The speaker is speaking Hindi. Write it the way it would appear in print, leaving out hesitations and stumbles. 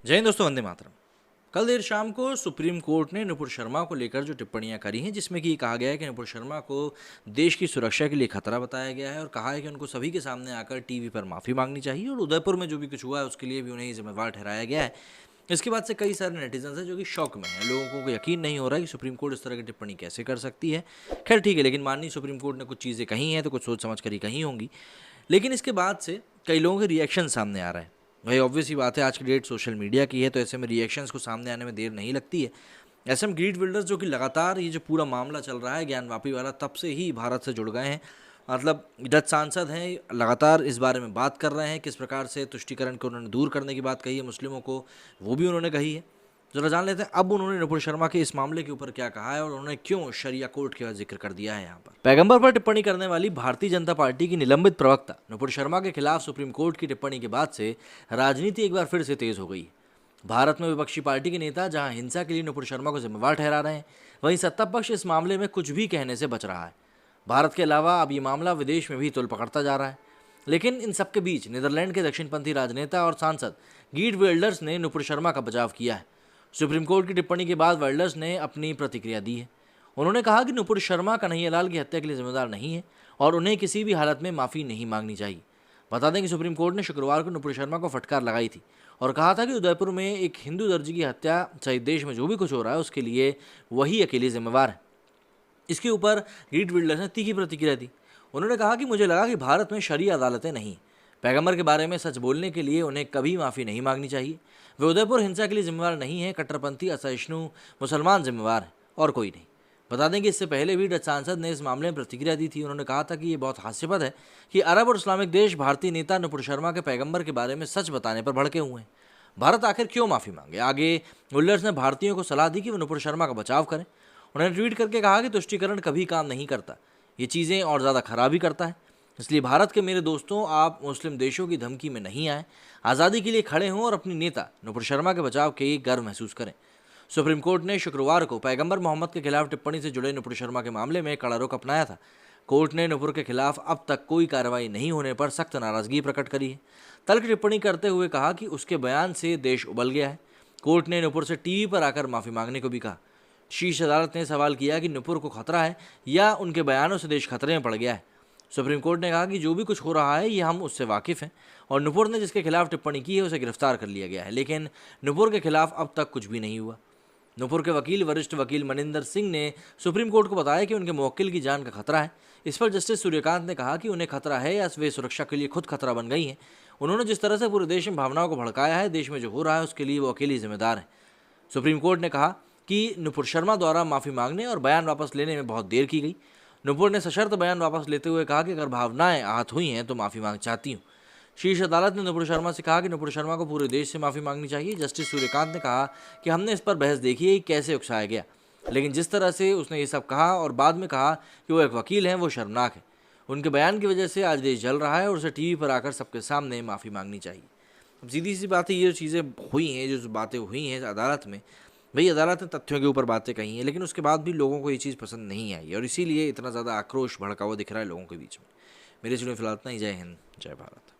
जय हिंद दोस्तों, वंदे मातरम। कल देर शाम को सुप्रीम कोर्ट ने नुपुर शर्मा को लेकर जो टिप्पणियां करी हैं, जिसमें कि कहा गया है कि नुपुर शर्मा को देश की सुरक्षा के लिए खतरा बताया गया है और कहा है कि उनको सभी के सामने आकर टीवी पर माफ़ी मांगनी चाहिए और उदयपुर में जो भी कुछ हुआ है उसके लिए भी उन्हें ही जिम्मेवार ठहराया गया है। इसके बाद से कई सारे नेटिजन्स हैं जो कि शौक में हैं। लोगों को यकीन नहीं हो रहा है कि सुप्रीम कोर्ट इस तरह की टिप्पणी कैसे कर सकती है। खैर ठीक है, लेकिन माननीय सुप्रीम कोर्ट ने कुछ चीज़ें कही हैं तो कुछ सोच समझ कर ही कही होंगी। लेकिन इसके बाद से कई लोगों के रिएक्शन सामने आ रहा है। भाई ऑब्वियस ही बात है, आज की डेट सोशल मीडिया की है, तो ऐसे में रिएक्शंस को सामने आने में देर नहीं लगती है। ऐसे में ग्रीड बिल्डर्स जो कि लगातार ये जो पूरा मामला चल रहा है ज्ञानवापी वाला, तब से ही भारत से जुड़ गए हैं। मतलब डच सांसद हैं, लगातार इस बारे में बात कर रहे हैं, किस प्रकार से तुष्टीकरण को उन्होंने दूर करने की बात कही है मुस्लिमों को, वो भी उन्होंने कही है। जरा जान लेते हैं अब उन्होंने नुपुर शर्मा के इस मामले के ऊपर क्या कहा है और उन्होंने क्यों शरिया कोर्ट का जिक्र कर दिया है। यहाँ पर पैगंबर पर टिप्पणी करने वाली भारतीय जनता पार्टी की निलंबित प्रवक्ता नुपुर शर्मा के खिलाफ सुप्रीम कोर्ट की टिप्पणी के बाद से राजनीति एक बार फिर से तेज हो गई। भारत में विपक्षी पार्टी के नेता जहां हिंसा के लिए नुपुर शर्मा को जिम्मेवार ठहरा रहे हैं, वहीं सत्ता पक्ष इस मामले में कुछ भी कहने से बच रहा है। भारत के अलावा अब ये मामला विदेश में भी तुल पकड़ता जा रहा है। लेकिन इन सबके बीच नीदरलैंड के दक्षिणपंथी राजनेता और सांसद गीट विल्डर्स ने नुपुर शर्मा का बचाव किया है। सुप्रीम कोर्ट की टिप्पणी के बाद विल्डर्स ने अपनी प्रतिक्रिया दी है। उन्होंने कहा कि नुपुर शर्मा कन्हैयालाल की हत्या के लिए जिम्मेदार नहीं है और उन्हें किसी भी हालत में माफ़ी नहीं मांगनी चाहिए। बता दें कि सुप्रीम कोर्ट ने शुक्रवार को नुपुर शर्मा को फटकार लगाई थी और कहा था कि उदयपुर में एक हिंदू दर्जी की हत्या सहित देश में जो भी कुछ हो रहा है उसके लिए वही अकेले जिम्मेवार है। इसके ऊपर गीट विल्डर्स ने तीखी प्रतिक्रिया दी। उन्होंने कहा कि मुझे लगा कि भारत में शरीय अदालतें नहीं, पैगंबर के बारे में सच बोलने के लिए उन्हें कभी माफ़ी नहीं मांगनी चाहिए। वे उदयपुर हिंसा के लिए जिम्मेवार नहीं है, कट्टरपंथी असहिष्णु मुसलमान जिम्मेवार है और कोई नहीं। बता दें कि इससे पहले भी डच सांसद ने इस मामले में प्रतिक्रिया दी थी। उन्होंने कहा था कि ये बहुत हास्यास्पद है कि अरब और इस्लामिक देश भारतीय नेता नुपुर शर्मा के पैगंबर के बारे में सच बताने पर भड़के हुए हैं। भारत आखिर क्यों माफ़ी मांगे। आगे विल्डर्स ने भारतीयों को सलाह दी कि वे नुपुर शर्मा का बचाव करें। उन्होंने ट्वीट करके कहा कि तुष्टीकरण कभी काम नहीं करता, ये चीज़ें और ज़्यादा खराबी करता है। इसलिए भारत के मेरे दोस्तों, आप मुस्लिम देशों की धमकी में नहीं आए, आज़ादी के लिए खड़े हों और अपनी नेता नुपुर शर्मा के बचाव के लिए गर्व महसूस करें। सुप्रीम कोर्ट ने शुक्रवार को पैगंबर मोहम्मद के खिलाफ टिप्पणी से जुड़े नुपुर शर्मा के मामले में कड़ा रुख अपनाया था। कोर्ट ने नुपुर के खिलाफ अब तक कोई कार्रवाई नहीं होने पर सख्त नाराजगी प्रकट करी है। तल्ख टिप्पणी करते हुए कहा कि उसके बयान से देश उबल गया है। कोर्ट ने नुपुर से टीवी पर आकर माफ़ी मांगने को भी कहा। शीर्ष अदालत ने सवाल किया कि नुपुर को खतरा है या उनके बयानों से देश खतरे में पड़ गया है। सुप्रीम कोर्ट ने कहा कि जो भी कुछ हो रहा है ये हम उससे वाकिफ़ हैं और नुपुर ने जिसके खिलाफ टिप्पणी की है उसे गिरफ्तार कर लिया गया है, लेकिन नुपुर के खिलाफ अब तक कुछ भी नहीं हुआ। नुपुर के वकील वरिष्ठ वकील मनिंदर सिंह ने सुप्रीम कोर्ट को बताया कि उनके मुवक्किल की जान का खतरा है। इस पर जस्टिस सूर्यकांत ने कहा कि उन्हें खतरा है या वे सुरक्षा के लिए खुद खतरा बन गई हैं। उन्होंने जिस तरह से पूरे देश में भावनाओं को भड़काया है, देश में जो हो रहा है उसके लिए वो अकेली जिम्मेदार है। सुप्रीम कोर्ट ने कहा कि नुपुर शर्मा द्वारा माफ़ी मांगने और बयान वापस लेने में बहुत देर की गई। नुपुर ने सशर्त बयान वापस लेते हुए कहा कि अगर भावनाएं आहत हुई हैं तो माफ़ी मांग चाहती हूँ। शीर्ष अदालत ने नुपुर शर्मा से कहा कि नुपुर शर्मा को पूरे देश से माफ़ी मांगनी चाहिए। जस्टिस सूर्यकांत ने कहा कि हमने इस पर बहस देखी है कि कैसे उकसाया गया, लेकिन जिस तरह से उसने ये सब कहा और बाद में कहा कि वो एक वकील हैं, वो शर्मनाक है। उनके बयान की वजह से आज देश जल रहा है और उसे टीवी पर आकर सबके सामने माफ़ी मांगनी चाहिए। अब सीधी सी बात है, ये जो चीज़ें हुई हैं, जो बातें हुई हैं अदालत में, भाई अदालत ने तथ्यों के ऊपर बातें कही हैं, लेकिन उसके बाद भी लोगों को ये चीज़ पसंद नहीं आई और इसीलिए इतना ज़्यादा आक्रोश भड़का हुआ दिख रहा है लोगों के बीच में। मेरे चुने फिलहाल इतना ही। जय हिंद, जय भारत।